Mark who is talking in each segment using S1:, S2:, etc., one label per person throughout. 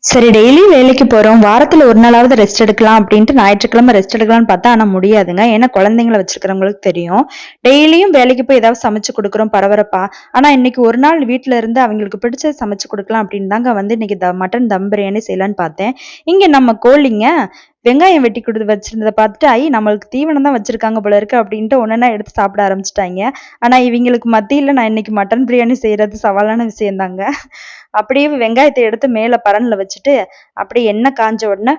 S1: சரி, டெய்லி வேலைக்கு போறோம். வாரத்துல ஒரு நாளாவது ரெஸ்ட் எடுக்கலாம் அப்படின்ட்டு ஞாயிற்றுக்கிழமை ரெஸ்ட் எடுக்கலாம்னு பார்த்தா, ஆனா முடியாதுங்க. ஏன்னா குழந்தைங்கள வச்சிருக்கிறவங்களுக்கு தெரியும். டெய்லியும் வேலைக்கு போய் ஏதாவது சமைச்சு குடுக்குறோம் பரபரப்பா. ஆனா இன்னைக்கு ஒரு நாள் வீட்ல இருந்து அவங்களுக்கு பிடிச்சத சமைச்சு குடுக்கலாம் அப்படின்னு தாங்க வந்து இன்னைக்கு மட்டன் தம் பிரியாணி செய்யலான்னு பார்த்தேன். இங்க நம்ம கோழிங்க வெங்காயம் வெட்டி குடுத்து வச்சிருந்தத பார்த்துட்டு, ஐ நம்மளுக்கு தீவனம் தான் வச்சிருக்காங்க போல இருக்கு அப்படின்ட்டு ஒன்னொன்னா எடுத்து சாப்பிட ஆரம்பிச்சுட்டாய்ங்க. ஆனா இவிங்களுக்கு மத்தியில நான் இன்னைக்கு மட்டன் பிரியாணி செய்றது சவாலான விஷயம் தாங்க. அப்படியே வெங்காயத்த எடுத்து மேல பரன்ல வச்சுட்டு, அப்படியே எண்ணெய் காஞ்ச உடனே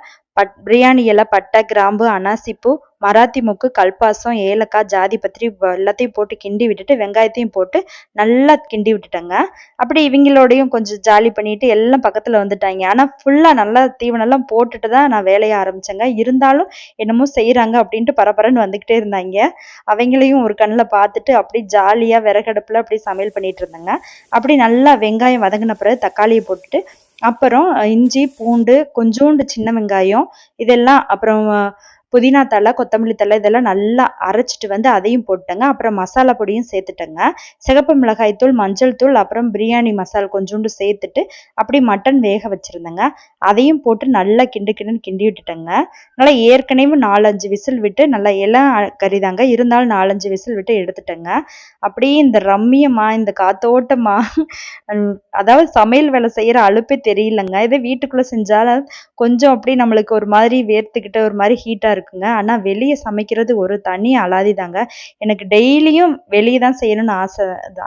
S1: பிரியாணி இலை, பட்டை, கிராம்பு, அன்னாசி பூ, மராத்தி மொக்கு, கல்பாசம், ஏலக்காய், ஜாதிபத்திரி எல்லாத்தையும் போட்டு கிண்டி விட்டுட்டு, வெங்காயத்தையும் போட்டு நல்லா கிண்டி விட்டுட்டேங்க. அப்படி இவங்களோடையும் கொஞ்சம் ஜாலி பண்ணிட்டு எல்லாம் பக்கத்துல வந்துட்டாய்ங்க. ஆனா ஃபுல்லா நல்லா தீவனம்லாம் போட்டுட்டு தான் நான் வேலைய ஆரம்பிச்சேங்க. இருந்தாலும் என்னமோ செய்றாங்க அப்படின்ட்டு பரபரன்னு வந்துகிட்டே இருந்தாய்ங்க. அவைங்களையும் ஒரு கண்ணுல பார்த்துட்டு அப்படியே ஜாலியா விறகடுப்புல அப்படியே சமையல் பண்ணிட்டு இருந்தேங்க. அப்படி நல்லா வெங்காயம் வதங்கின பிறகு தக்காளிய போட்டுட்டு, அப்புறம் இஞ்சி, பூண்டு, கொஞ்சூண்டு சின்ன வெங்காயம் இதெல்லாம் அப்புறம் புதினா தழை, கொத்தமல்லி தழை இதெல்லாம் நல்லா அரைச்சிட்டு வந்து அதையும் போட்டேங்க. அப்புறம் மசாலா பொடியும் சேர்த்துட்டேங்க. சிகப்பு மிளகாய் தூள், மஞ்சள் தூள், அப்புறம் பிரியாணி மசால் கொஞ்சோண்டு சேர்த்துட்டு, அப்படி மட்டன் வேக வச்சிருந்தேங்க. அதையும் போட்டு நல்லா கிண்டுன்னு கிண்டி விட்டுட்டேங்க. நல்லா ஏற்கனவே 4, 5 விசில் விட்டு நல்லா கறி தாங்க. இருந்தாலும் 4, 5 விசில் விட்டு எடுத்துட்டேங்க. அப்படியே இந்த ரம்மியமா, இந்த காத்தோட்டமா அதாவது சமையல் வேலை செய்யற அலுப்பே தெரியலங்க. இதே வீட்டுக்குள்ள செஞ்சாலும் கொஞ்சம் அப்படியே நம்மளுக்கு ஒரு மாதிரி வேர்த்துக்கிட்டு ஒரு மாதிரி ஹீட்டா இருக்குங்க. ஆனா வெளிய சமைக்கிறது ஒரு தனி அலாதி தாங்க. எனக்கு டெய்லியும் வெளிய தான் செய்யணும்னு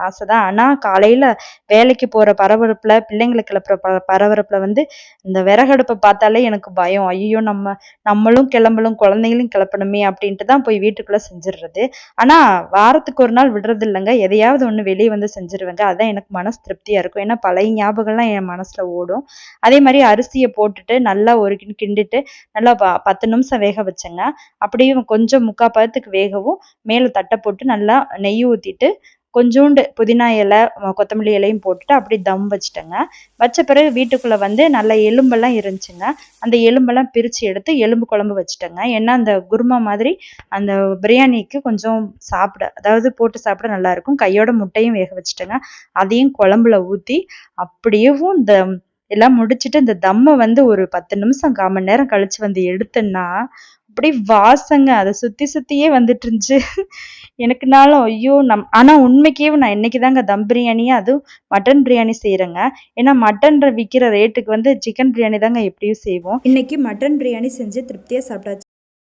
S1: ஆசை தான். ஆனா காலையில வேலைக்கு போற பரபரப்புல, பிள்ளைங்கள கிளப்புற பரபரப்புல வந்து இந்த விறகடுப்ப பார்த்தாலே எனக்கு பயம். ஐயோ! நம்மளும் கிளம்பலும், குழந்தைங்களையும் கிளப்பணுமே அப்படின்ட்டு தான் போய் வீட்டுக்குள்ள செஞ்சுடுறது. ஆனா வாரத்துக்கு ஒரு நாள் விடுறது இல்லங்க. எதையாவது ஒண்ணு வெளிய வந்து செஞ்சுருவேங்க. அதான் எனக்கு மனசு திருப்தியா இருக்கும். ஏன்னா பழைய ஞாபகம்லாம் என் மனசுல ஓடும். அதே மாரி அரிசிய போட்டுட்டு நல்லா ஒரு கிண்டிட்டு நல்லா 10 நிமிஷம் வேக வச்சேங்க. அப்படியே கொஞ்சம் 3/4 பதத்துக்கு வேகவும் மேல தட்ட போட்டு நல்லா நெய் ஊத்திட்டு, கொஞ்சூண்டு புதினா இலை, கொத்தமல்லி இலையும் போட்டுட்டு அப்படியே தம் வச்சுட்டேங்க. வச்ச பிறகு வீட்டுக்குள்ள வந்து நல்ல எலும்பெல்லாம் இருந்துச்சுங்க. அந்த எலும்பெல்லாம் பிரிச்சு எடுத்து எலும்பு குழம்பு வச்சுட்டேங்க. ஏன்னா அந்த குருமா மாதிரி அந்த பிரியாணிக்கு கொஞ்சம் அதாவது போட்டு சாப்பிட நல்லா இருக்கும். கையோட முட்டையும் வேக வச்சுட்டேங்க. அதையும் குழம்புல ஊத்தி அப்படியேவும் இந்த எல்லாம் முடிச்சுட்டு இந்த தம்ம வந்து ஒரு 10 நிமிஷம் 1/4 மணி நேரம் கழிச்சு வந்து எடுத்தேன்னா, அப்படியே வாசங்க. அத சுத்தி சுத்தியே வந்துட்டு இருந்துச்சு. எனக்குனாலும் ஐயோ! ஆனா உண்மைக்கே நான் இன்னைக்கு தாங்க தம் பிரியாணியே அதுவும் மட்டன் பிரியாணி செய்றேங்க. ஏன்னா மட்டன் விக்கிற ரேட்டுக்கு வந்து சிக்கன் பிரியாணி தாங்க எப்படியும் செய்வோம். இன்னைக்கு மட்டன் பிரியாணி செஞ்சு திருப்தியா சாப்பிட்டாச்சு.